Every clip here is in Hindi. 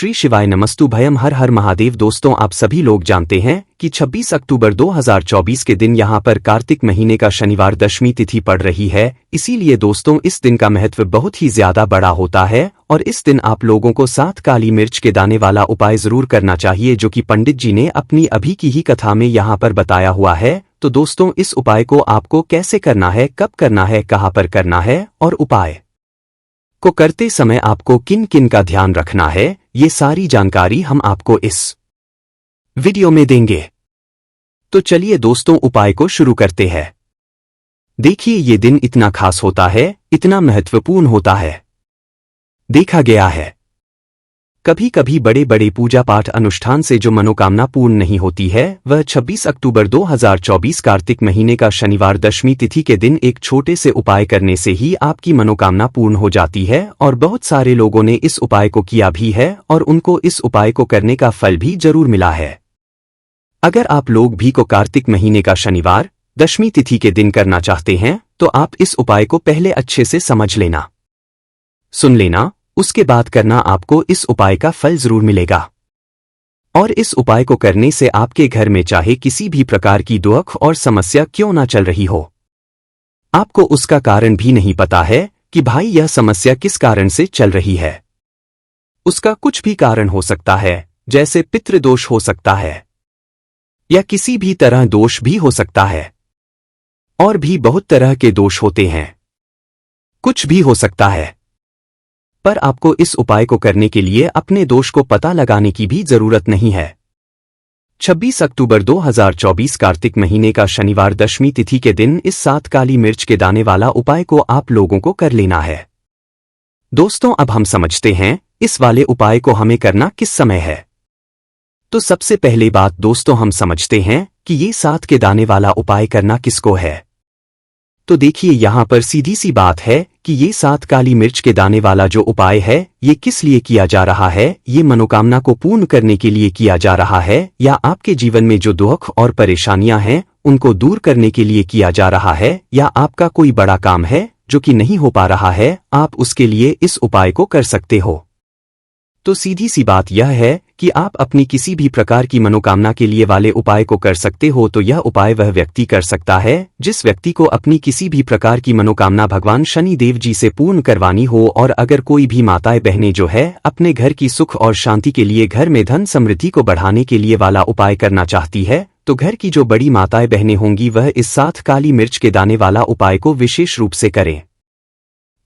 श्री शिवाय नमस्तु भयम हर हर महादेव। दोस्तों, आप सभी लोग जानते हैं कि 26 अक्टूबर 2024 के दिन यहाँ पर कार्तिक महीने का शनिवार दशमी तिथि पड़ रही है। इसीलिए दोस्तों, इस दिन का महत्व बहुत ही ज्यादा बड़ा होता है और इस दिन आप लोगों को 7 काली मिर्च के दाने वाला उपाय जरूर करना चाहिए, जो कि पंडित जी ने अपनी अभी की ही कथा में यहाँ पर बताया हुआ है। तो दोस्तों, इस उपाय को आपको कैसे करना है, कब करना है, कहाँ पर करना है और उपाय को करते समय आपको किन किन का ध्यान रखना है, ये सारी जानकारी हम आपको इस वीडियो में देंगे। तो चलिए दोस्तों, उपाय को शुरू करते हैं। देखिए, ये दिन इतना खास होता है, इतना महत्वपूर्ण होता है। देखा गया है कभी कभी बड़े बड़े पूजा पाठ अनुष्ठान से जो मनोकामना पूर्ण नहीं होती है, वह 26 अक्टूबर 2024 कार्तिक महीने का शनिवार दशमी तिथि के दिन एक छोटे से उपाय करने से ही आपकी मनोकामना पूर्ण हो जाती है। और बहुत सारे लोगों ने इस उपाय को किया भी है और उनको इस उपाय को करने का फल भी जरूर मिला है। अगर आप लोग भी को कार्तिक महीने का शनिवार दशमी तिथि के दिन करना चाहते हैं, तो आप इस उपाय को पहले अच्छे से समझ लेना, सुन लेना, उसके बाद करना। आपको इस उपाय का फल जरूर मिलेगा। और इस उपाय को करने से आपके घर में चाहे किसी भी प्रकार की दुख और समस्या क्यों ना चल रही हो, आपको उसका कारण भी नहीं पता है कि भाई यह समस्या किस कारण से चल रही है। उसका कुछ भी कारण हो सकता है, जैसे पितृदोष हो सकता है या किसी भी तरह दोष भी हो सकता है। और भी बहुत तरह के दोष होते हैं, कुछ भी हो सकता है। पर आपको इस उपाय को करने के लिए अपने दोष को पता लगाने की भी जरूरत नहीं है। 26 अक्टूबर 2024 कार्तिक महीने का शनिवार दशमी तिथि के दिन इस 7 काली मिर्च के दाने वाला उपाय को आप लोगों को कर लेना है। दोस्तों, अब हम समझते हैं इस वाले उपाय को हमें करना किस समय है। तो सबसे पहले बात दोस्तों, हम समझते हैं कि ये 7 के दाने वाला उपाय करना किसको है। तो देखिए, यहां पर सीधी सी बात है कि ये 7 काली मिर्च के दाने वाला जो उपाय है, ये किस लिए किया जा रहा है। ये मनोकामना को पूर्ण करने के लिए किया जा रहा है, या आपके जीवन में जो दुख और परेशानियां हैं उनको दूर करने के लिए किया जा रहा है, या आपका कोई बड़ा काम है जो कि नहीं हो पा रहा है, आप उसके लिए इस उपाय को कर सकते हो। तो सीधी सी बात यह है कि आप अपनी किसी भी प्रकार की मनोकामना के लिए वाले उपाय को कर सकते हो। तो यह उपाय वह व्यक्ति कर सकता है जिस व्यक्ति को अपनी किसी भी प्रकार की मनोकामना भगवान शनि देव जी से पूर्ण करवानी हो। और अगर कोई भी माताएं बहनें जो है अपने घर की सुख और शांति के लिए, घर में धन समृद्धि को बढ़ाने के लिए वाला उपाय करना चाहती है, तो घर की जो बड़ी माताएं बहनें होंगी वह इस 7 काली मिर्च के दाने वाला उपाय को विशेष रूप से करें।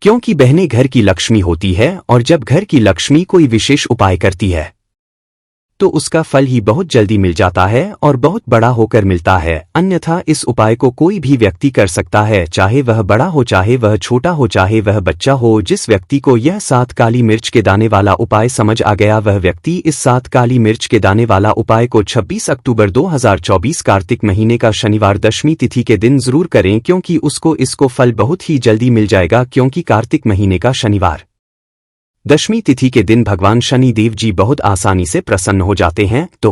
क्योंकि बहनें घर की लक्ष्मी होती है और जब घर की लक्ष्मी कोई विशेष उपाय करती है तो उसका फल ही बहुत जल्दी मिल जाता है और बहुत बड़ा होकर मिलता है। अन्यथा इस उपाय को कोई भी व्यक्ति कर सकता है, चाहे वह बड़ा हो, चाहे वह छोटा हो, चाहे वह बच्चा हो। जिस व्यक्ति को यह 7 काली मिर्च के दाने वाला उपाय समझ आ गया, वह व्यक्ति इस 7 काली मिर्च के दाने वाला उपाय को 26 अक्टूबर 2024 कार्तिक महीने का शनिवार दशमी तिथि के दिन जरूर करें, क्योंकि उसको इसको फल बहुत ही जल्दी मिल जाएगा। क्योंकि कार्तिक महीने का शनिवार दशमी तिथि के दिन भगवान शनि देव जी बहुत आसानी से प्रसन्न हो जाते हैं। तो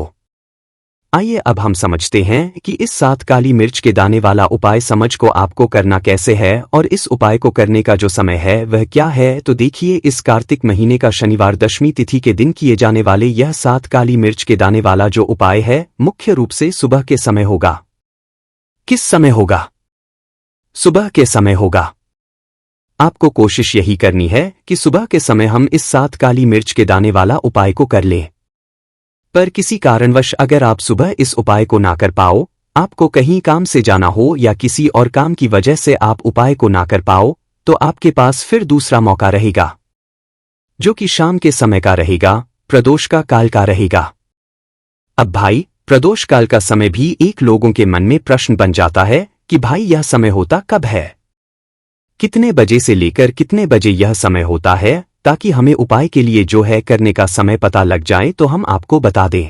आइए अब हम समझते हैं कि इस 7 काली मिर्च के दाने वाला उपाय समझ को आपको करना कैसे है और इस उपाय को करने का जो समय है वह क्या है। तो देखिए, इस कार्तिक महीने का शनिवार दशमी तिथि के दिन किए जाने वाले यह 7 काली मिर्च के दाने वाला जो उपाय है, मुख्य रूप से सुबह के समय होगा। किस समय होगा? सुबह के समय होगा। आपको कोशिश यही करनी है कि सुबह के समय हम इस 7 काली मिर्च के दाने वाला उपाय को कर लें। पर किसी कारणवश अगर आप सुबह इस उपाय को ना कर पाओ, आपको कहीं काम से जाना हो या किसी और काम की वजह से आप उपाय को ना कर पाओ, तो आपके पास फिर दूसरा मौका रहेगा, जो कि शाम के समय का रहेगा, प्रदोष का काल का रहेगा। अब भाई, प्रदोष काल का समय भी एक लोगों के मन में प्रश्न बन जाता है कि भाई यह समय होता कब है, कितने बजे से लेकर कितने बजे यह समय होता है, ताकि हमें उपाय के लिए जो है करने का समय पता लग जाए। तो हम आपको बता दें,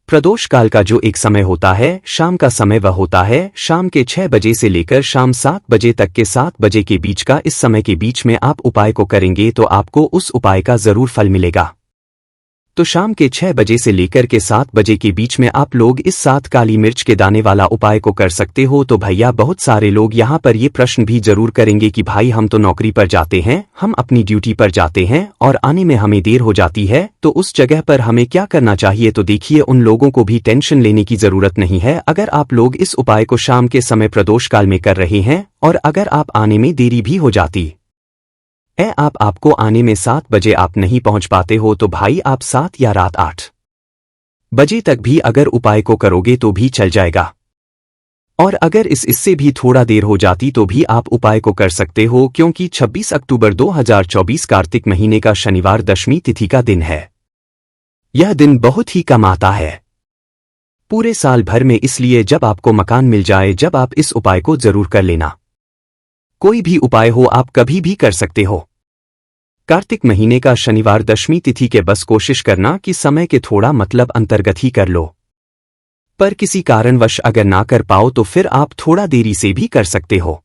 प्रदोष काल का जो एक समय होता है, शाम का समय, वह होता है शाम के 6 बजे से लेकर शाम 7 बजे तक के 7 बजे के बीच का। इस समय के बीच में आप उपाय को करेंगे तो आपको उस उपाय का जरूर फल मिलेगा। तो शाम के 6 बजे से लेकर के 7 बजे के बीच में आप लोग इस 7 काली मिर्च के दाने वाला उपाय को कर सकते हो। तो भैया बहुत सारे लोग यहाँ पर ये प्रश्न भी जरूर करेंगे कि भाई हम तो नौकरी पर जाते हैं, हम अपनी ड्यूटी पर जाते हैं और आने में हमें देर हो जाती है, तो उस जगह पर हमें क्या करना चाहिए। तो देखिए, उन लोगों को भी टेंशन लेने की जरूरत नहीं है। अगर आप लोग इस उपाय को शाम के समय प्रदोष काल में कर रहे हैं और अगर आप आने में देरी भी हो जाती आपको आने में 7 बजे आप नहीं पहुंच पाते हो, तो भाई आप 7 या रात 8 बजे तक भी अगर उपाय को करोगे तो भी चल जाएगा। और अगर इससे भी थोड़ा देर हो जाती तो भी आप उपाय को कर सकते हो, क्योंकि 26 अक्टूबर 2024 कार्तिक महीने का शनिवार दशमी तिथि का दिन है। यह दिन बहुत ही कम आता है पूरे साल भर में, इसलिए जब आपको मकान मिल जाए जब आप इस उपाय को जरूर कर लेना। कोई भी उपाय हो आप कभी भी कर सकते हो। कार्तिक महीने का शनिवार दशमी तिथि के बस कोशिश करना कि समय के थोड़ा मतलब अंतर्गत ही कर लो, पर किसी कारणवश अगर ना कर पाओ तो फिर आप थोड़ा देरी से भी कर सकते हो,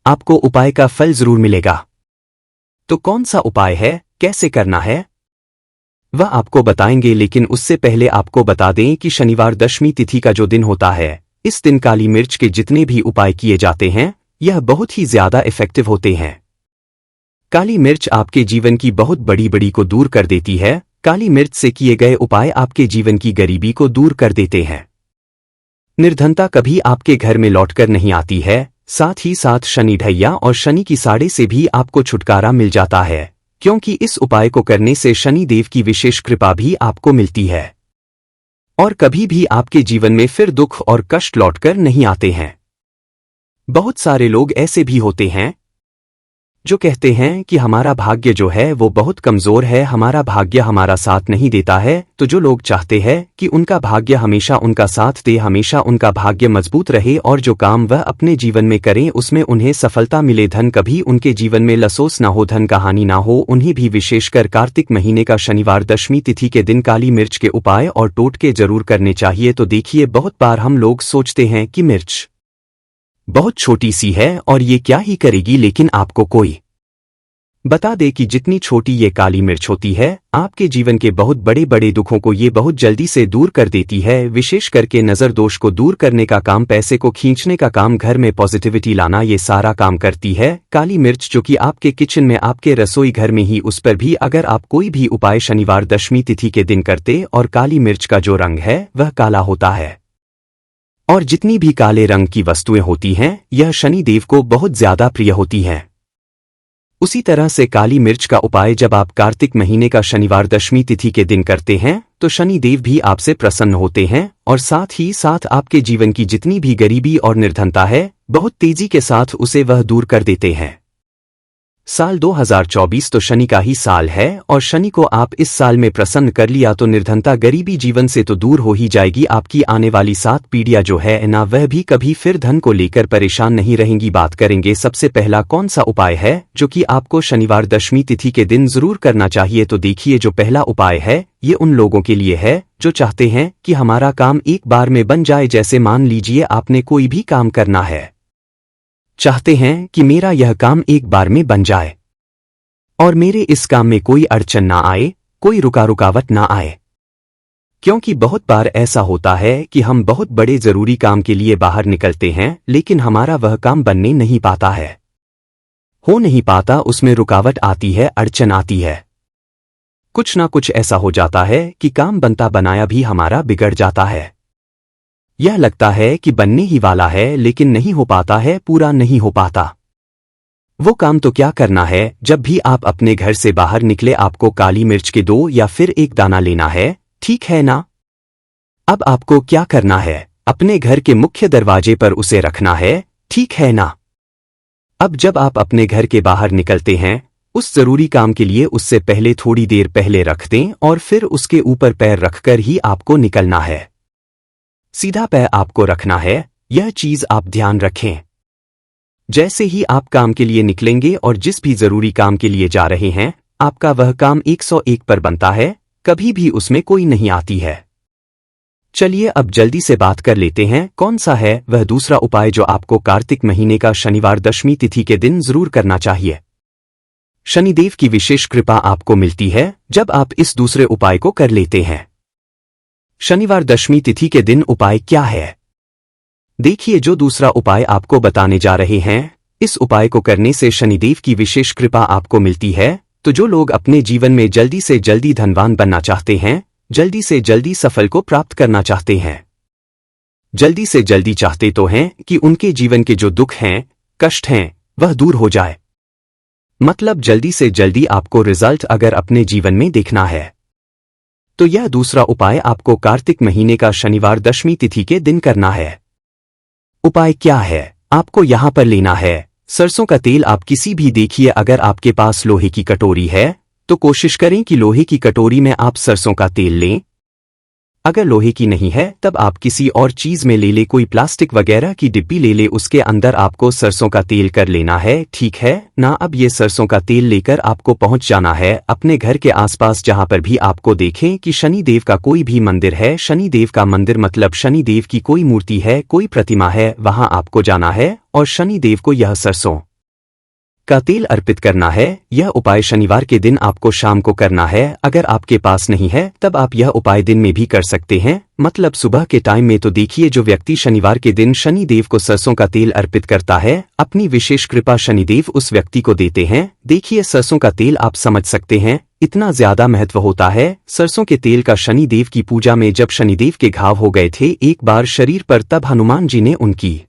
आपको उपाय का फल जरूर मिलेगा। तो कौन सा उपाय है, कैसे करना है, वह आपको बताएंगे। लेकिन उससे पहले आपको बता दें कि शनिवार दशमी तिथि का जो दिन होता है, इस दिन काली मिर्च के जितने भी उपाय किए जाते हैं यह बहुत ही ज्यादा इफेक्टिव होते हैं। काली मिर्च आपके जीवन की बहुत बड़ी को दूर कर देती है। काली मिर्च से किए गए उपाय आपके जीवन की गरीबी को दूर कर देते हैं। निर्धनता कभी आपके घर में लौटकर नहीं आती है। साथ ही साथ शनि ढैया और शनि की साड़े से भी आपको छुटकारा मिल जाता है, क्योंकि इस उपाय को करने से शनि देव की विशेष कृपा भी आपको मिलती है और कभी भी आपके जीवन में फिर दुख और कष्ट लौटकर नहीं आते हैं। बहुत सारे लोग ऐसे भी होते हैं जो कहते हैं कि हमारा भाग्य जो है वो बहुत कमजोर है, हमारा भाग्य हमारा साथ नहीं देता है। तो जो लोग चाहते हैं कि उनका भाग्य हमेशा उनका साथ दे, हमेशा उनका भाग्य मजबूत रहे और जो काम वह अपने जीवन में करें उसमें उन्हें सफलता मिले, धन कभी उनके जीवन में लसोस ना हो, धन का हानि ना हो, उन्हें भी विशेषकर कार्तिक महीने का शनिवार दशमी तिथि के दिन काली मिर्च के उपाय और टोटके जरूर करने चाहिए। तो देखिए, बहुत बार हम लोग सोचते हैं कि मिर्च बहुत छोटी सी है और ये क्या ही करेगी, लेकिन आपको कोई बता दे कि जितनी छोटी ये काली मिर्च होती है आपके जीवन के बहुत बड़े दुखों को ये बहुत जल्दी से दूर कर देती है। विशेष करके नजर दोष को दूर करने का काम, पैसे को खींचने का काम, घर में पॉजिटिविटी लाना, ये सारा काम करती है काली मिर्च, जो कि आपके किचन में, आपके रसोई घर में ही, उस पर भी अगर आप कोई भी उपाय शनिवार दशमी तिथि के दिन करते और काली मिर्च का जो रंग है वह काला होता है और जितनी भी काले रंग की वस्तुएं होती हैं यह शनि देव को बहुत ज्यादा प्रिय होती हैं। उसी तरह से काली मिर्च का उपाय जब आप कार्तिक महीने का शनिवार दशमी तिथि के दिन करते हैं तो शनि देव भी आपसे प्रसन्न होते हैं और साथ ही साथ आपके जीवन की जितनी भी गरीबी और निर्धनता है बहुत तेजी के साथ उसे वह दूर कर देते हैं। साल 2024 तो शनि का ही साल है और शनि को आप इस साल में प्रसन्न कर लिया तो निर्धनता, गरीबी जीवन से तो दूर हो ही जाएगी। आपकी आने वाली 7 पीढ़ियां जो है ना, वह भी कभी फिर धन को लेकर परेशान नहीं रहेंगी। बात करेंगे सबसे पहला कौन सा उपाय है जो कि आपको शनिवार दशमी तिथि के दिन जरूर करना चाहिए। तो देखिए, जो पहला उपाय है ये उन लोगों के लिए है जो चाहते हैं कि हमारा काम एक बार में बन जाए। जैसे मान लीजिए आपने कोई भी काम करना है, चाहते हैं कि मेरा यह काम एक बार में बन जाए और मेरे इस काम में कोई अड़चन ना आए, कोई रुकावट ना आए, क्योंकि बहुत बार ऐसा होता है कि हम बहुत बड़े जरूरी काम के लिए बाहर निकलते हैं लेकिन हमारा वह काम बनने नहीं पाता है, हो नहीं पाता, उसमें रुकावट आती है, अड़चन आती है, कुछ ना कुछ ऐसा हो जाता है कि काम बनता बनाया भी हमारा बिगड़ जाता है। यह लगता है कि बनने ही वाला है लेकिन नहीं हो पाता है, पूरा नहीं हो पाता। वो काम तो क्या करना है, जब भी आप अपने घर से बाहर निकले आपको काली मिर्च के 2 या फिर 1 दाना लेना है, ठीक है ना। अब आपको क्या करना है, अपने घर के मुख्य दरवाजे पर उसे रखना है, ठीक है ना। अब जब आप अपने घर के बाहर निकलते हैं उस जरूरी काम के लिए उससे पहले थोड़ी देर पहले रख दें और फिर उसके ऊपर पैर रखकर ही आपको निकलना है। सीधा पैर आपको रखना है, यह चीज आप ध्यान रखें। जैसे ही आप काम के लिए निकलेंगे और जिस भी जरूरी काम के लिए जा रहे हैं आपका वह काम 101 पर बनता है, कभी भी उसमें कोई नहीं आती है। चलिए अब जल्दी से बात कर लेते हैं कौन सा है वह दूसरा उपाय जो आपको कार्तिक महीने का शनिवार दशमी तिथि के दिन जरूर करना चाहिए। शनिदेव की विशेष कृपा आपको मिलती है जब आप इस दूसरे उपाय को कर लेते हैं। शनिवार दशमी तिथि के दिन उपाय क्या है? देखिए, जो दूसरा उपाय आपको बताने जा रहे हैं, इस उपाय को करने से शनिदेव की विशेष कृपा आपको मिलती है। तो जो लोग अपने जीवन में जल्दी से जल्दी धनवान बनना चाहते हैं, जल्दी से जल्दी सफल को प्राप्त करना चाहते हैं, जल्दी से जल्दी चाहते तो हैं कि उनके जीवन के जो दुख हैं, कष्ट हैं, वह दूर हो जाए। मतलब जल्दी से जल्दी आपको रिजल्ट अगर अपने जीवन में देखना है, तो यह दूसरा उपाय आपको कार्तिक महीने का शनिवार दशमी तिथि के दिन करना है। उपाय क्या है? आपको यहां पर लेना है सरसों का तेल। आप किसी भी देखिए, अगर आपके पास लोहे की कटोरी है तो कोशिश करें कि लोहे की कटोरी में आप सरसों का तेल लें। अगर लोहे की नहीं है तब आप किसी और चीज में ले ले, कोई प्लास्टिक वगैरह की डिब्बी ले ले, उसके अंदर आपको सरसों का तेल कर लेना है, ठीक है ना। अब ये सरसों का तेल लेकर आपको पहुंच जाना है अपने घर के आसपास, जहां पर भी आपको देखें कि शनिदेव का कोई भी मंदिर है। शनिदेव का मंदिर मतलब शनिदेव की कोई मूर्ति है, कोई प्रतिमा है, वहां आपको जाना है और शनिदेव को यह सरसों का तेल अर्पित करना है। यह उपाय शनिवार के दिन आपको शाम को करना है। अगर आपके पास नहीं है तब आप यह उपाय दिन में भी कर सकते हैं, मतलब सुबह के टाइम में। तो देखिए, जो व्यक्ति शनिवार के दिन शनिदेव को सरसों का तेल अर्पित करता है, अपनी विशेष कृपा शनिदेव उस व्यक्ति को देते हैं। देखिए, सरसों का तेल आप समझ सकते हैं इतना ज्यादा महत्व होता है सरसों के तेल का। शनिदेव की पूजा में जब शनिदेव के घाव हो गए थे एक बार शरीर पर, तब हनुमान जी ने उनकी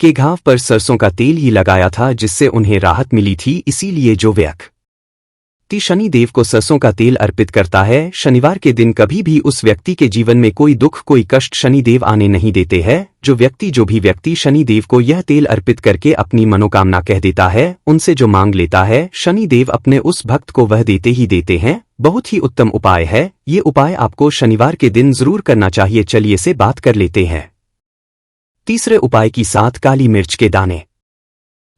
के घाव पर सरसों का तेल ही लगाया था, जिससे उन्हें राहत मिली थी। इसीलिए जो व्यक्ति शनिदेव को सरसों का तेल अर्पित करता है शनिवार के दिन, कभी भी उस व्यक्ति के जीवन में कोई दुख, कोई कष्ट शनिदेव आने नहीं देते हैं। जो भी व्यक्ति शनिदेव को यह तेल अर्पित करके अपनी मनोकामना कह देता है, उनसे जो मांग लेता है, शनिदेव अपने उस भक्त को वह देते ही देते हैं। बहुत ही उत्तम उपाय है। ये उपाय आपको शनिवार के दिन जरूर करना चाहिए। चलिए से बात कर लेते हैं तीसरे उपाय की। 7 काली मिर्च के दाने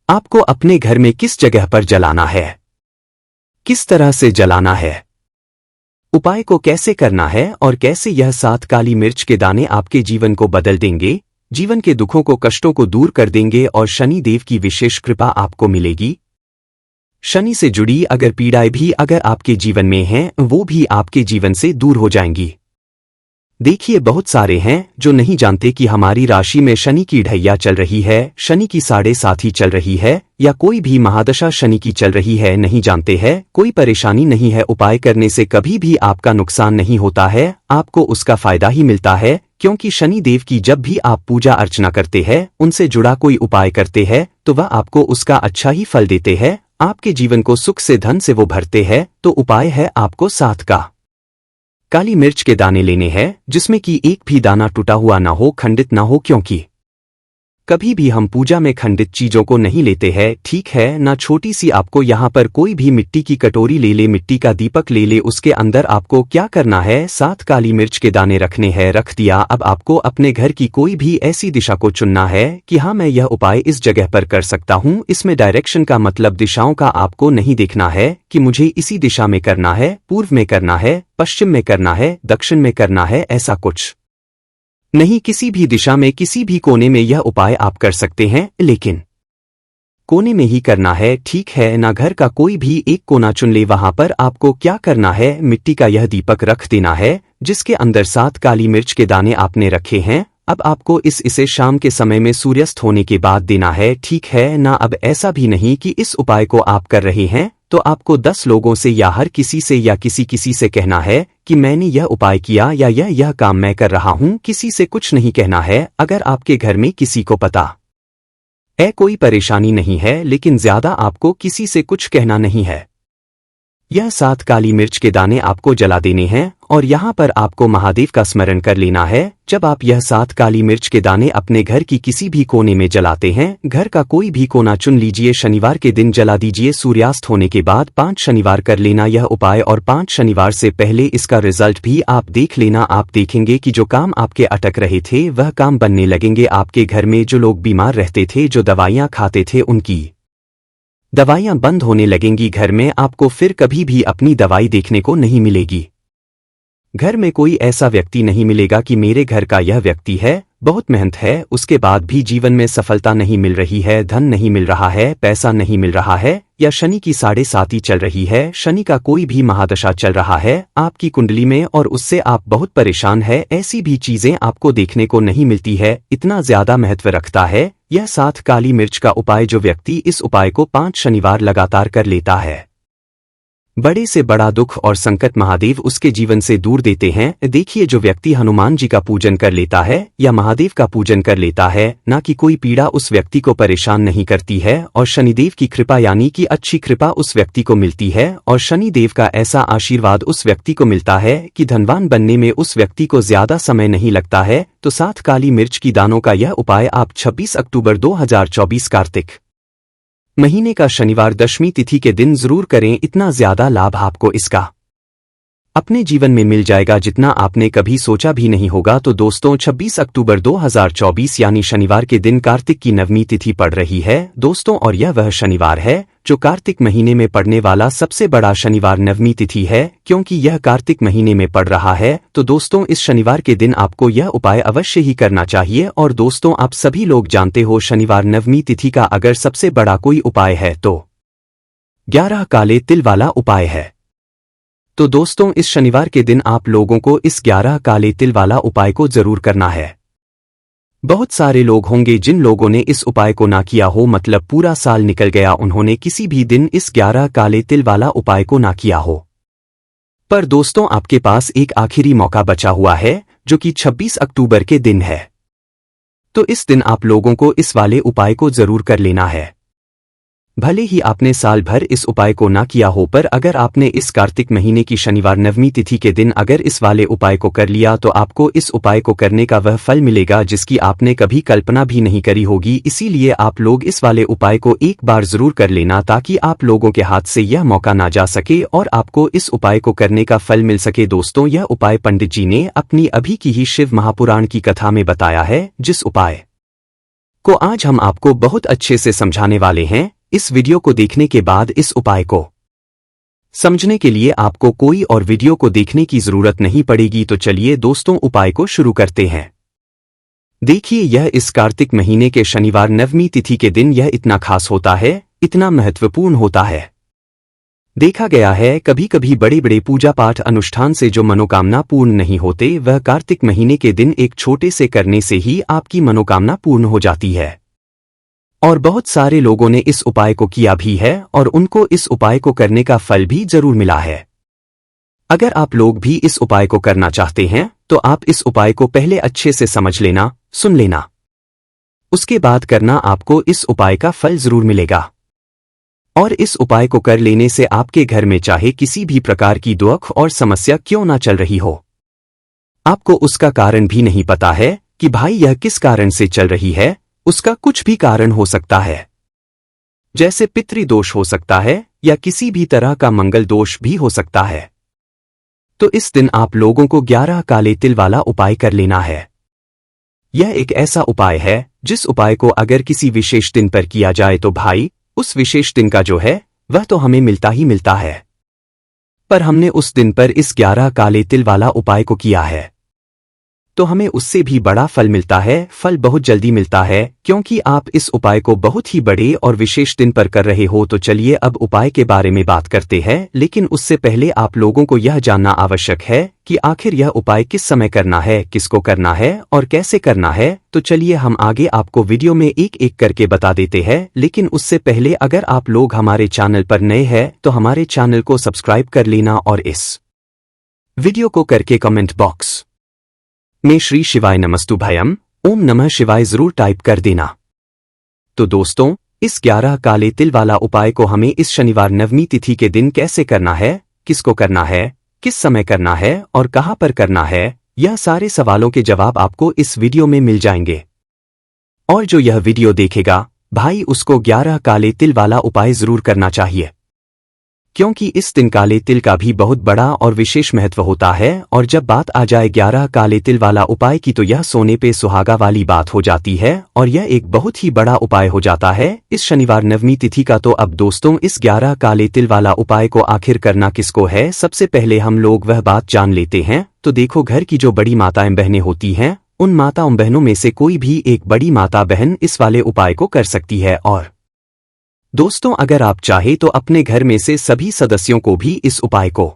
आपको अपने घर में किस जगह पर जलाना है, किस तरह से जलाना है, उपाय को कैसे करना है और कैसे यह 7 काली मिर्च के दाने आपके जीवन को बदल देंगे, जीवन के दुखों को, कष्टों को दूर कर देंगे और शनि देव की विशेष कृपा आपको मिलेगी। शनि से जुड़ी अगर पीड़ाएं भी अगर आपके जीवन में हैं, वो भी आपके जीवन से दूर हो जाएंगी। देखिए, बहुत सारे हैं जो नहीं जानते कि हमारी राशि में शनि की ढैया चल रही है, शनि की 7.5 चल रही है, या कोई भी महादशा शनि की चल रही है। नहीं जानते हैं, कोई परेशानी नहीं है। उपाय करने से कभी भी आपका नुकसान नहीं होता है, आपको उसका फायदा ही मिलता है। क्योंकि शनि देव की जब भी आप पूजा अर्चना करते हैं, उनसे जुड़ा कोई उपाय करते हैं, तो वह आपको उसका अच्छा ही फल देते हैं। आपके जीवन को सुख से, धन से वो भरते हैं। तो उपाय है आपको 7 काली मिर्च के दाने लेने हैं, जिसमें कि एक भी दाना टूटा हुआ ना हो, खंडित ना हो। क्योंकि कभी भी हम पूजा में खंडित चीजों को नहीं लेते हैं, ठीक है ना। छोटी सी आपको यहाँ पर कोई भी मिट्टी की कटोरी ले ले, मिट्टी का दीपक ले ले, उसके अंदर आपको क्या करना है, 7 काली मिर्च के दाने रखने हैं। रख दिया। अब आपको अपने घर की कोई भी ऐसी दिशा को चुनना है कि हाँ, मैं यह उपाय इस जगह पर कर सकता हूँ। इसमें डायरेक्शन का मतलब दिशाओं का आपको नहीं देखना है कि मुझे इसी दिशा में करना है, पूर्व में करना है, पश्चिम में करना है, दक्षिण में करना है, ऐसा कुछ नहीं। किसी भी दिशा में, किसी भी कोने में यह उपाय आप कर सकते हैं, लेकिन कोने में ही करना है, ठीक है ना। घर का कोई भी एक कोना चुन ले। वहां पर आपको क्या करना है, मिट्टी का यह दीपक रख देना है, जिसके अंदर 7 काली मिर्च के दाने आपने रखे हैं। अब आपको इसे शाम के समय में सूर्यास्त होने के बाद देना है, ठीक है ना। अब ऐसा भी नहीं कि इस उपाय को आप कर रहे हैं तो आपको 10 लोगों से या हर किसी से या किसी से कहना है कि मैंने यह उपाय किया या यह काम मैं कर रहा हूं। किसी से कुछ नहीं कहना है। अगर आपके घर में किसी को पता है, कोई परेशानी नहीं है, लेकिन ज्यादा आपको किसी से कुछ कहना नहीं है। यह 7 काली मिर्च के दाने आपको जला देने हैं और यहाँ पर आपको महादेव का स्मरण कर लेना है। जब आप यह 7 काली मिर्च के दाने अपने घर की किसी भी कोने में जलाते हैं, घर का कोई भी कोना चुन लीजिए, शनिवार के दिन जला दीजिए। सूर्यास्त होने के बाद 5 शनिवार कर लेना यह उपाय, और 5 शनिवार से पहले इसका रिजल्ट भी आप देख लेना। आप देखेंगे कि जो काम आपके अटक रहे थे वह काम बनने लगेंगे। आपके घर में जो लोग बीमार रहते थे, जो दवाइयाँ खाते थे, उनकी दवाइयाँ बंद होने लगेंगी। घर में आपको फिर कभी भी अपनी दवाई देखने को नहीं मिलेगी। घर में कोई ऐसा व्यक्ति नहीं मिलेगा कि मेरे घर का यह व्यक्ति है, बहुत मेहनत है, उसके बाद भी जीवन में सफलता नहीं मिल रही है, धन नहीं मिल रहा है, पैसा नहीं मिल रहा है, या शनि की 7.5 चल रही है, शनि का कोई भी महादशा चल रहा है आपकी कुंडली में और उससे आप बहुत परेशान है। ऐसी भी चीजें आपको देखने को नहीं मिलती है। इतना ज्यादा महत्व रखता है यह 7 काली मिर्च का उपाय। जो व्यक्ति इस उपाय को 5 शनिवार लगातार कर लेता है, बड़े से बड़ा दुख और संकट महादेव उसके जीवन से दूर देते हैं। देखिए, जो व्यक्ति हनुमान जी का पूजन कर लेता है या महादेव का पूजन कर लेता है, ना कि कोई पीड़ा उस व्यक्ति को परेशान नहीं करती है और शनिदेव की कृपा यानी कि अच्छी कृपा उस व्यक्ति को मिलती है और शनिदेव का ऐसा आशीर्वाद उस व्यक्ति को मिलता है कि धनवान बनने में उस व्यक्ति को ज्यादा समय नहीं लगता है। तो 7 काली मिर्च की दानों का यह उपाय आप 26 अक्टूबर 2024 कार्तिक महीने का शनिवार दशमी तिथि के दिन जरूर करें। इतना ज्यादा लाभ आपको इसका अपने जीवन में मिल जाएगा जितना आपने कभी सोचा भी नहीं होगा। तो दोस्तों, 26 अक्टूबर 2024 यानी शनिवार के दिन कार्तिक की नवमी तिथि पड़ रही है दोस्तों, और यह वह शनिवार है जो कार्तिक महीने में पड़ने वाला सबसे बड़ा शनिवार नवमी तिथि है। क्योंकि यह कार्तिक महीने में पड़ रहा है तो दोस्तों इस शनिवार के दिन आपको यह उपाय अवश्य ही करना चाहिए। और दोस्तों, आप सभी लोग जानते हो शनिवार नवमी तिथि का अगर सबसे बड़ा कोई उपाय है तो 11 काले तिल वाला उपाय है। तो दोस्तों, इस शनिवार के दिन आप लोगों को इस 11 काले तिल वाला उपाय को जरूर करना है। बहुत सारे लोग होंगे जिन लोगों ने इस उपाय को ना किया हो, मतलब पूरा साल निकल गया उन्होंने किसी भी दिन इस 11 काले तिल वाला उपाय को ना किया हो। पर दोस्तों, आपके पास एक आखिरी मौका बचा हुआ है जो कि 26 अक्टूबर के दिन है। तो इस दिन आप लोगों को इस वाले उपाय को जरूर कर लेना है। भले ही आपने साल भर इस उपाय को ना किया हो, पर अगर आपने इस कार्तिक महीने की शनिवार नवमी तिथि के दिन अगर इस वाले उपाय को कर लिया तो आपको इस उपाय को करने का वह फल मिलेगा जिसकी आपने कभी कल्पना भी नहीं करी होगी। इसीलिए आप लोग इस वाले उपाय को एक बार जरूर कर लेना ताकि आप लोगों के हाथ से यह मौका ना जा सके और आपको इस उपाय को करने का फल मिल सके। दोस्तों, यह उपाय पंडित जी ने अपनी अभी की ही शिव महापुराण की कथा में बताया है, जिस उपाय को आज हम आपको बहुत अच्छे से समझाने वाले हैं। इस वीडियो को देखने के बाद इस उपाय को समझने के लिए आपको कोई और वीडियो को देखने की जरूरत नहीं पड़ेगी। तो चलिए दोस्तों, उपाय को शुरू करते हैं। देखिए, यह इस कार्तिक महीने के शनिवार नवमी तिथि के दिन यह इतना खास होता है, इतना महत्वपूर्ण होता है। देखा गया है कभी कभी बड़े बड़े पूजा पाठ अनुष्ठान से जो मनोकामना पूर्ण नहीं होते, वह कार्तिक महीने के दिन एक छोटे से करने से ही आपकी मनोकामना पूर्ण हो जाती है। और बहुत सारे लोगों ने इस उपाय को किया भी है और उनको इस उपाय को करने का फल भी जरूर मिला है। अगर आप लोग भी इस उपाय को करना चाहते हैं तो आप इस उपाय को पहले अच्छे से समझ लेना, सुन लेना, उसके बाद करना, आपको इस उपाय का फल जरूर मिलेगा। और इस उपाय को कर लेने से आपके घर में चाहे किसी भी प्रकार की दुख और समस्या क्यों ना चल रही हो, आपको उसका कारण भी नहीं पता है कि भाई यह किस कारण से चल रही है, उसका कुछ भी कारण हो सकता है, जैसे पितृदोष हो सकता है या किसी भी तरह का मंगल दोष भी हो सकता है। तो इस दिन आप लोगों को 11 काले तिल वाला उपाय कर लेना है। यह एक ऐसा उपाय है जिस उपाय को अगर किसी विशेष दिन पर किया जाए तो भाई उस विशेष दिन का जो है वह तो हमें मिलता ही मिलता है, पर हमने उस दिन पर इस 11 काले तिल वाला उपाय को किया है तो हमें उससे भी बड़ा फल मिलता है। फल बहुत जल्दी मिलता है क्योंकि आप इस उपाय को बहुत ही बड़े और विशेष दिन पर कर रहे हो। तो चलिए अब उपाय के बारे में बात करते हैं, लेकिन उससे पहले आप लोगों को यह जानना आवश्यक है कि आखिर यह उपाय किस समय करना है, किसको करना है और कैसे करना है। तो चलिए हम आगे आपको वीडियो में एक एक करके बता देते हैं, लेकिन उससे पहले अगर आप लोग हमारे चैनल पर नए हैं तो हमारे चैनल को सब्सक्राइब कर लेना और इस वीडियो को करके कमेंट बॉक्स में श्री शिवाय नमस्तुभयम ओम नमः शिवाय जरूर टाइप कर देना। तो दोस्तों, इस 11 काले तिल वाला उपाय को हमें इस शनिवार नवमी तिथि के दिन कैसे करना है, किसको करना है, किस समय करना है और कहां पर करना है, यह सारे सवालों के जवाब आपको इस वीडियो में मिल जाएंगे। और जो यह वीडियो देखेगा भाई उसको 11 काले तिल वाला उपाय जरूर करना चाहिए। क्योंकि इस दिन काले तिल का भी बहुत बड़ा और विशेष महत्व होता है। और जब बात आ जाए 11 काले तिल वाला उपाय की तो यह सोने पे सुहागा वाली बात हो जाती है और यह एक बहुत ही बड़ा उपाय हो जाता है इस शनिवार नवमी तिथि का। तो अब दोस्तों इस 11 काले तिल वाला उपाय को आखिर करना किसको है, सबसे पहले हम लोग वह बात जान लेते हैं। तो देखो, घर की जो बड़ी माताएं बहनें होती हैं, उन माताओं बहनों में से कोई भी एक बड़ी माता बहन इस वाले उपाय को कर सकती है। और दोस्तों अगर आप चाहे तो अपने घर में से सभी सदस्यों को भी इस उपाय को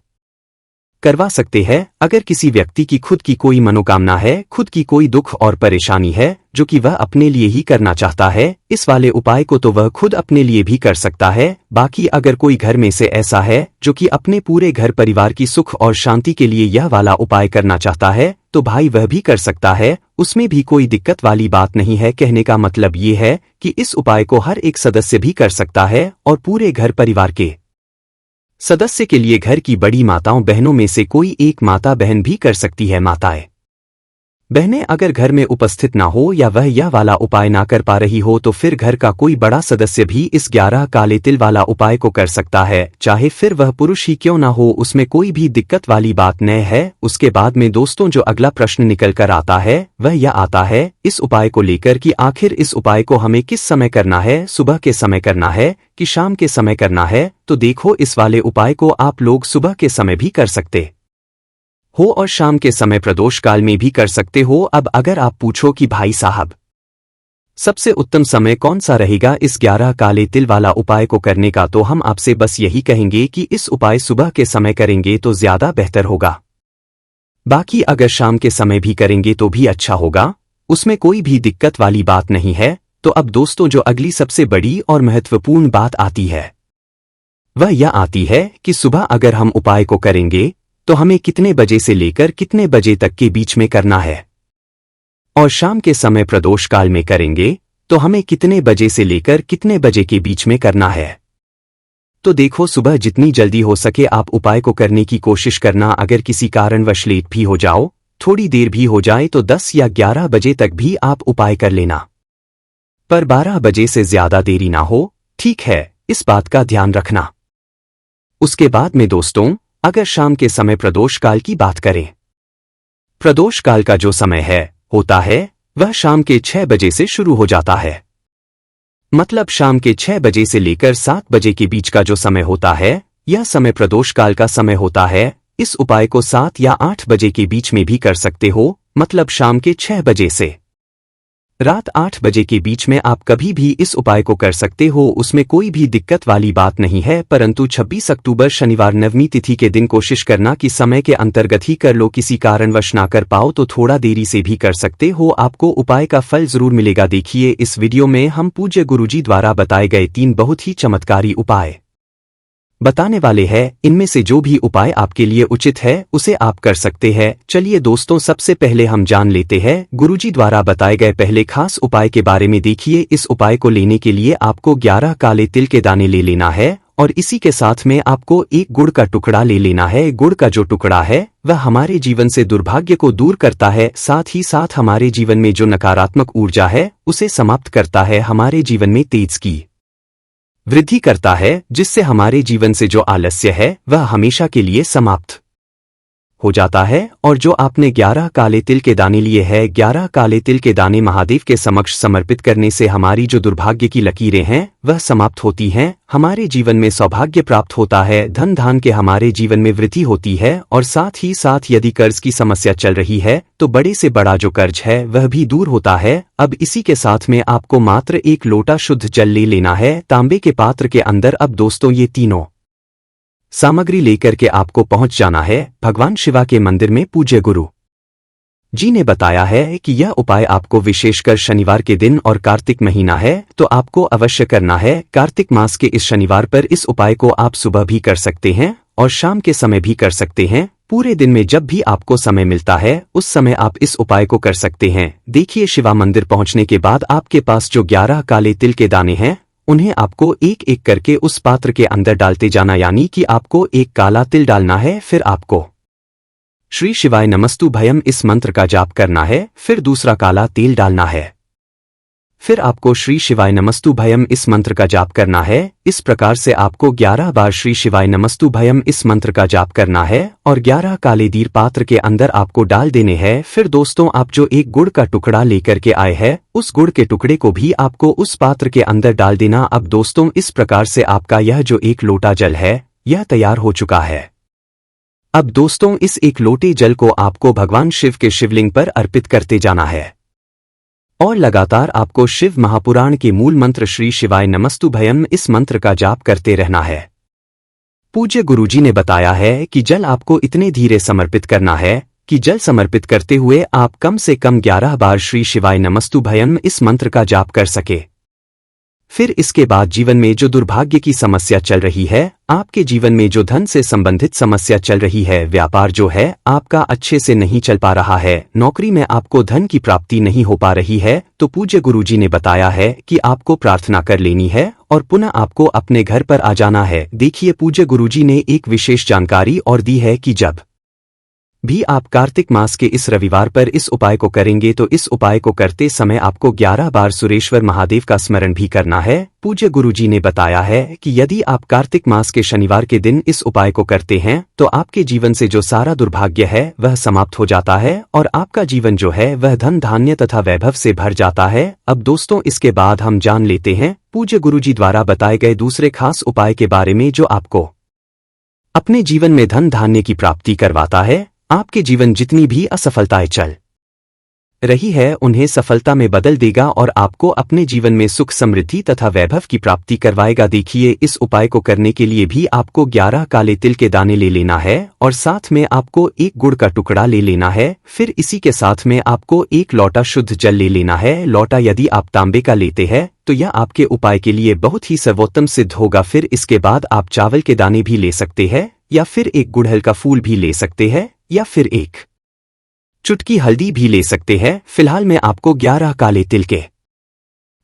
करवा सकते हैं। अगर किसी व्यक्ति की खुद की कोई मनोकामना है, खुद की कोई दुख और परेशानी है जो कि वह अपने लिए ही करना चाहता है इस वाले उपाय को, तो वह खुद अपने लिए भी कर सकता है। बाकी अगर कोई घर में से ऐसा है जो कि अपने पूरे घर परिवार की सुख और शांति के लिए यह वाला उपाय करना चाहता है तो भाई वह भी कर सकता है, उसमें भी कोई दिक्कत वाली बात नहीं है। कहने का मतलब ये है कि इस उपाय को हर एक सदस्य भी कर सकता है और पूरे घर परिवार के सदस्य के लिए घर की बड़ी माताओं बहनों में से कोई एक माता बहन भी कर सकती है। माताएं बहनें अगर घर में उपस्थित ना हो या वह यह वाला उपाय ना कर पा रही हो तो फिर घर का कोई बड़ा सदस्य भी इस 11 काले तिल वाला उपाय को कर सकता है, चाहे फिर वह पुरुष ही क्यों ना हो, उसमें कोई भी दिक्कत वाली बात न है। उसके बाद में दोस्तों जो अगला प्रश्न निकल कर आता है वह यह आता है इस उपाय को लेकर कि आखिर इस उपाय को हमें किस समय करना है, सुबह के समय करना है कि शाम के समय करना है। तो देखो, इस वाले उपाय को आप लोग सुबह के समय भी कर सकते हो और शाम के समय प्रदोष काल में भी कर सकते हो। अब अगर आप पूछो कि भाई साहब सबसे उत्तम समय कौन सा रहेगा इस 11 काले तिल वाला उपाय को करने का, तो हम आपसे बस यही कहेंगे कि इस उपाय सुबह के समय करेंगे तो ज्यादा बेहतर होगा। बाकी अगर शाम के समय भी करेंगे तो भी अच्छा होगा, उसमें कोई भी दिक्कत वाली बात नहीं है। तो अब दोस्तों जो अगली सबसे बड़ी और महत्वपूर्ण बात आती है वह यह आती है कि सुबह अगर हम उपाय को करेंगे तो हमें कितने बजे से लेकर कितने बजे तक के बीच में करना है, और शाम के समय प्रदोष काल में करेंगे तो हमें कितने बजे से लेकर कितने बजे के बीच में करना है। तो देखो, सुबह जितनी जल्दी हो सके आप उपाय को करने की कोशिश करना। अगर किसी कारणवश लेट भी हो जाओ, थोड़ी देर भी हो जाए तो 10 या 11 बजे तक भी आप उपाय कर लेना, पर 12 बजे से ज्यादा देरी ना हो, ठीक है, इस बात का ध्यान रखना। उसके बाद में दोस्तों अगर शाम के समय प्रदोष काल की बात करें, प्रदोष काल का जो समय होता है वह शाम के 6 बजे से शुरू हो जाता है। मतलब शाम के 6 बजे से लेकर 7 बजे के बीच का जो समय होता है यह समय प्रदोष काल का समय होता है। इस उपाय को 7 या 8 बजे के बीच में भी कर सकते हो, मतलब शाम के 6 बजे से रात 8 बजे के बीच में आप कभी भी इस उपाय को कर सकते हो, उसमें कोई भी दिक्कत वाली बात नहीं है। परंतु 26 अक्टूबर शनिवार नवमी तिथि के दिन कोशिश करना कि समय के अंतर्गत ही कर लो, किसी कारणवश ना कर पाओ तो थोड़ा देरी से भी कर सकते हो, आपको उपाय का फल जरूर मिलेगा। देखिए, इस वीडियो में हम पूज्य गुरुजी द्वारा बताए गए 3 बहुत ही चमत्कारी उपाय बताने वाले हैं। इनमें से जो भी उपाय आपके लिए उचित है उसे आप कर सकते हैं। चलिए दोस्तों, सबसे पहले हम जान लेते हैं गुरुजी द्वारा बताए गए पहले खास उपाय के बारे में। देखिए, इस उपाय को लेने के लिए आपको 11 काले तिल के दाने ले लेना है और इसी के साथ में आपको एक गुड़ का टुकड़ा ले लेना है। गुड़ का जो टुकड़ा है वह हमारे जीवन से दुर्भाग्य को दूर करता है, साथ ही साथ हमारे जीवन में जो नकारात्मक ऊर्जा है उसे समाप्त करता है, हमारे जीवन में तेज की वृद्धि करता है, जिससे हमारे जीवन से जो आलस्य है वह हमेशा के लिए समाप्त हो जाता है। और जो आपने 11 काले तिल के दाने लिए हैं, 11 काले तिल के दाने महादेव के समक्ष समर्पित करने से हमारी जो दुर्भाग्य की लकीरें हैं वह समाप्त होती हैं, हमारे जीवन में सौभाग्य प्राप्त होता है, धन धान के हमारे जीवन में वृद्धि होती है और साथ ही साथ यदि कर्ज की समस्या चल रही है तो बड़े से बड़ा जो कर्ज है वह भी दूर होता है। अब इसी के साथ में आपको मात्र 1 लोटा शुद्ध जल ले लेना है तांबे के पात्र के अंदर। अब दोस्तों ये तीनों सामग्री लेकर के आपको पहुंच जाना है भगवान शिवा के मंदिर में। पूज्य गुरु जी ने बताया है कि यह उपाय आपको विशेषकर शनिवार के दिन और कार्तिक महीना है तो आपको अवश्य करना है। कार्तिक मास के इस शनिवार पर इस उपाय को आप सुबह भी कर सकते हैं और शाम के समय भी कर सकते हैं। पूरे दिन में जब भी आपको समय मिलता है उस समय आप इस उपाय को कर सकते हैं। देखिए, शिवा मंदिर पहुंचने के बाद आपके पास जो 11 काले तिल के दाने हैं उन्हें आपको एक एक करके उस पात्र के अंदर डालते जाना, यानी कि आपको एक काला तिल डालना है, फिर आपको श्री शिवाय नमस्तु भयम इस मंत्र का जाप करना है, फिर दूसरा काला तिल डालना है, फिर आपको श्री शिवाय नमस्तुभयम इस मंत्र का जाप करना है। इस प्रकार से आपको 11 बार श्री शिवाय नमस्तुभयम इस मंत्र का जाप करना है और 11 काले दीर पात्र के अंदर आपको डाल देने हैं। फिर दोस्तों आप जो एक गुड़ का टुकड़ा लेकर के आए हैं उस गुड़ के टुकड़े को भी आपको उस पात्र के अंदर डाल देना। अब दोस्तों इस प्रकार से आपका यह जो एक लोटा जल है यह तैयार हो चुका है। अब दोस्तों इस एक लोटे जल को आपको भगवान शिव के शिवलिंग पर अर्पित करते जाना है और लगातार आपको शिव महापुराण के मूल मंत्र श्री शिवाय नमस्तुभयम इस मंत्र का जाप करते रहना है। पूज्य गुरुजी ने बताया है कि जल आपको इतने धीरे समर्पित करना है कि जल समर्पित करते हुए आप कम से कम 11 बार श्री शिवाय नमस्तुभयम इस मंत्र का जाप कर सके। फिर इसके बाद जीवन में जो दुर्भाग्य की समस्या चल रही है, आपके जीवन में जो धन से संबंधित समस्या चल रही है, व्यापार जो है आपका अच्छे से नहीं चल पा रहा है, नौकरी में आपको धन की प्राप्ति नहीं हो पा रही है, तो पूज्य गुरुजी ने बताया है कि आपको प्रार्थना कर लेनी है और पुनः आपको अपने घर पर आ जाना है। देखिए पूज्य गुरुजी ने एक विशेष जानकारी और दी है कि जब भी आप कार्तिक मास के इस रविवार पर इस उपाय को करेंगे तो इस उपाय को करते समय आपको 11 बार सुरेश्वर महादेव का स्मरण भी करना है। पूज्य गुरुजी ने बताया है कि यदि आप कार्तिक मास के शनिवार के दिन इस उपाय को करते हैं तो आपके जीवन से जो सारा दुर्भाग्य है वह समाप्त हो जाता है और आपका जीवन जो है वह धन धान्य तथा वैभव से भर जाता है। अब दोस्तों इसके बाद हम जान लेते हैं पूज्य गुरुजी द्वारा बताए गए दूसरे खास उपाय के बारे में जो आपको अपने जीवन में धन धान्य की प्राप्ति करवाता है। आपके जीवन जितनी भी असफलताएं चल रही है उन्हें सफलता में बदल देगा और आपको अपने जीवन में सुख समृद्धि तथा वैभव की प्राप्ति करवाएगा। देखिए इस उपाय को करने के लिए भी आपको 11 काले तिल के दाने ले लेना है और साथ में आपको एक गुड़ का टुकड़ा ले लेना है। फिर इसी के साथ में आपको एक लोटा शुद्ध जल ले लेना है। लोटा यदि आप तांबे का लेते हैं तो यह आपके उपाय के लिए बहुत ही सर्वोत्तम सिद्ध होगा। फिर इसके बाद आप चावल के दाने भी ले सकते हैं या फिर एक गुड़हल का फूल भी ले सकते हैं या फिर एक चुटकी हल्दी भी ले सकते हैं। फिलहाल में आपको 11 काले तिल के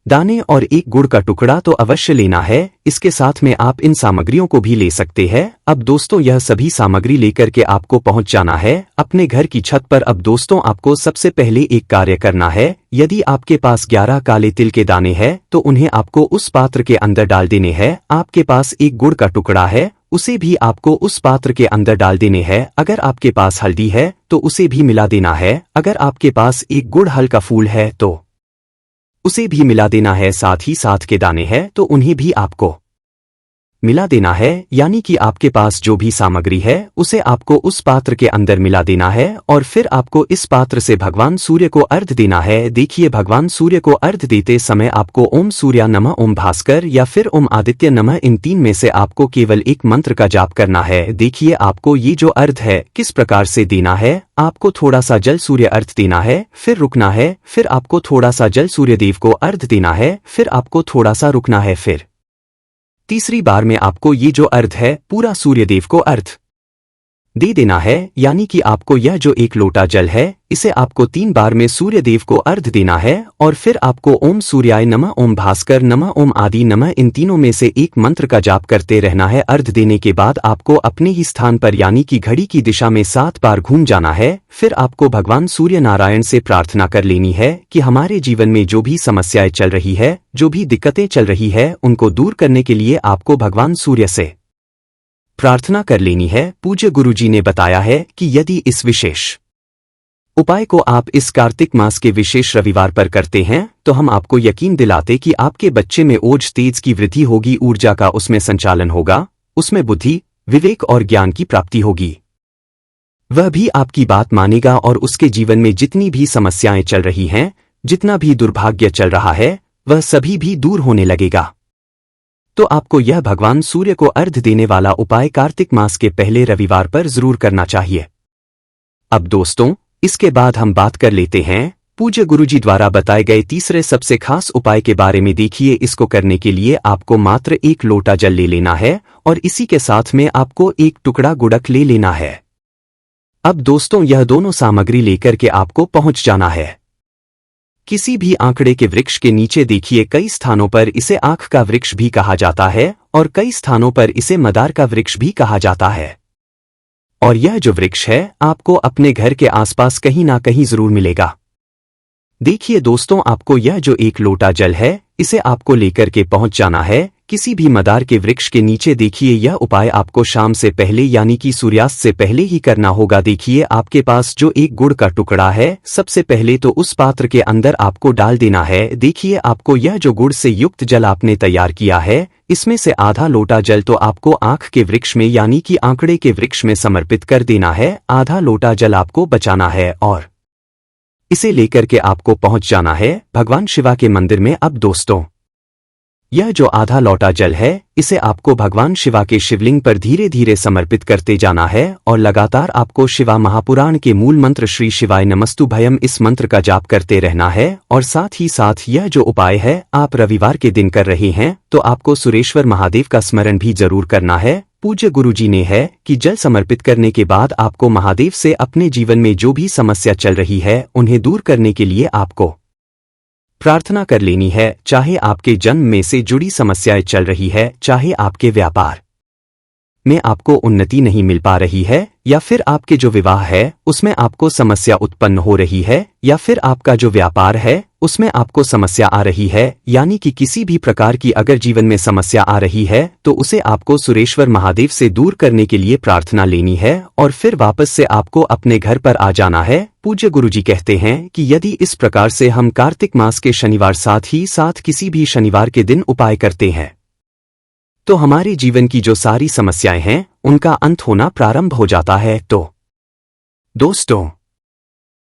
दाने और एक गुड़ का टुकड़ा तो अवश्य लेना है। इसके साथ में आप इन सामग्रियों को भी ले सकते हैं। अब दोस्तों यह सभी सामग्री लेकर के आपको पहुंच जाना है अपने घर की छत पर। अब दोस्तों आपको सबसे पहले एक कार्य करना है। यदि आपके पास 11 काले तिल के दाने हैं तो उन्हें आपको उस पात्र के अंदर डाल देने हैं। आपके पास एक गुड़ का टुकड़ा है उसे भी आपको उस पात्र के अंदर डाल देने हैं। अगर आपके पास हल्दी है तो उसे भी मिला देना है। अगर आपके पास एक गुड़हल का फूल है तो उसे भी मिला देना है। साथ ही साथ के दाने हैं तो उन्हें भी आपको मिला देना है। यानी कि आपके पास जो भी सामग्री है उसे आपको उस पात्र के अंदर मिला देना है और फिर आपको इस पात्र से भगवान सूर्य को अर्घ देना है। देखिए भगवान सूर्य को अर्घ देते समय आपको ओम सूर्या नमः, ओम भास्कर या फिर ओम आदित्य नमः, इन तीन में से आपको केवल एक मंत्र का जाप करना है। देखिए आपको ये जो अर्घ है किस प्रकार से देना है। आपको थोड़ा सा जल सूर्य अर्घ देना है, फिर रुकना है, फिर आपको थोड़ा सा जल सूर्य देव को अर्घ देना है, फिर आपको थोड़ा सा रुकना है, फिर तीसरी बार में आपको ये जो अर्घ है पूरा सूर्यदेव को अर्घ दे देना है। यानी कि आपको यह जो एक लोटा जल है इसे आपको 3 बार में सूर्यदेव को अर्घ देना है और फिर आपको ओम सूर्याय नमः, ओम भास्कर नमः, ओम आदि नमः, इन तीनों में से एक मंत्र का जाप करते रहना है। अर्घ देने के बाद आपको अपने ही स्थान पर यानी कि घड़ी की दिशा में 7 बार घूम जाना है। फिर आपको भगवान सूर्य नारायण से प्रार्थना कर लेनी है कि हमारे जीवन में जो भी समस्याएं चल रही है, जो भी दिक्कतें चल रही है, उनको दूर करने के लिए आपको भगवान सूर्य से प्रार्थना कर लेनी है। पूज्य गुरुजी ने बताया है कि यदि इस विशेष उपाय को आप इस कार्तिक मास के विशेष रविवार पर करते हैं तो हम आपको यकीन दिलाते कि आपके बच्चे में ओज तेज की वृद्धि होगी, ऊर्जा का उसमें संचालन होगा, उसमें बुद्धि, विवेक और ज्ञान की प्राप्ति होगी। वह भी आपकी बात मानेगा और उसके जीवन में जितनी भी समस्याएं चल रही हैं, जितना भी दुर्भाग्य चल रहा है, वह सभी भी दूर होने लगेगा। तो आपको यह भगवान सूर्य को अर्घ देने वाला उपाय कार्तिक मास के पहले रविवार पर जरूर करना चाहिए। अब दोस्तों इसके बाद हम बात कर लेते हैं पूज्य गुरुजी द्वारा बताए गए तीसरे सबसे खास उपाय के बारे में। देखिए इसको करने के लिए आपको मात्र एक लोटा जल ले लेना है और इसी के साथ में आपको एक टुकड़ा गुड़क ले लेना है। अब दोस्तों यह दोनों सामग्री लेकर के आपको पहुंच जाना है किसी भी आंकड़े के वृक्ष के नीचे। देखिए कई स्थानों पर इसे आंख का वृक्ष भी कहा जाता है और कई स्थानों पर इसे मदार का वृक्ष भी कहा जाता है। और यह जो वृक्ष है आपको अपने घर के आसपास कहीं ना कहीं जरूर मिलेगा। देखिए दोस्तों, आपको यह जो एक लोटा जल है, इसे आपको लेकर के पहुंच जाना है किसी भी मदार के वृक्ष के नीचे। देखिए यह उपाय आपको शाम से पहले यानी कि सूर्यास्त से पहले ही करना होगा। देखिए आपके पास जो एक गुड़ का टुकड़ा है, सबसे पहले तो उस पात्र के अंदर आपको डाल देना है। देखिए आपको यह जो गुड़ से युक्त जल आपने तैयार किया है, इसमें से आधा लोटा जल तो आपको आंख के वृक्ष में यानी कि आंकड़े के वृक्ष में समर्पित कर देना है। आधा लोटा जल आपको बचाना है और इसे लेकर के आपको पहुंच जाना है भगवान शिवा के मंदिर में। अब दोस्तों, यह जो आधा लोटा जल है, इसे आपको भगवान शिवा के शिवलिंग पर धीरे धीरे समर्पित करते जाना है और लगातार आपको शिवा महापुराण के मूल मंत्र श्री शिवाय नमस्तुभयम इस मंत्र का जाप करते रहना है। और साथ ही साथ यह जो उपाय है आप रविवार के दिन कर रहे हैं तो आपको सुरेश्वर महादेव का स्मरण भी जरूर करना है। पूज्य गुरुजी ने है कि जल समर्पित करने के बाद आपको महादेव से अपने जीवन में जो भी समस्या चल रही है उन्हें दूर करने के लिए आपको प्रार्थना कर लेनी है। चाहे आपके जन्म में से जुड़ी समस्याएं चल रही है, चाहे आपके व्यापार में आपको उन्नति नहीं मिल पा रही है, या फिर आपके जो विवाह है उसमें आपको समस्या उत्पन्न हो रही है, या फिर आपका जो व्यापार है उसमें आपको समस्या आ रही है, यानी कि किसी भी प्रकार की अगर जीवन में समस्या आ रही है तो उसे आपको सुरेश्वर महादेव से दूर करने के लिए प्रार्थना लेनी है और फिर वापस से आपको अपने घर पर आ जाना है। पूज्य गुरुजी कहते हैं कि यदि इस प्रकार से हम कार्तिक मास के शनिवार साथ ही साथ किसी भी शनिवार के दिन उपाय करते हैं तो हमारे जीवन की जो सारी समस्याएं हैं उनका अंत होना प्रारंभ हो जाता है। तो दोस्तों,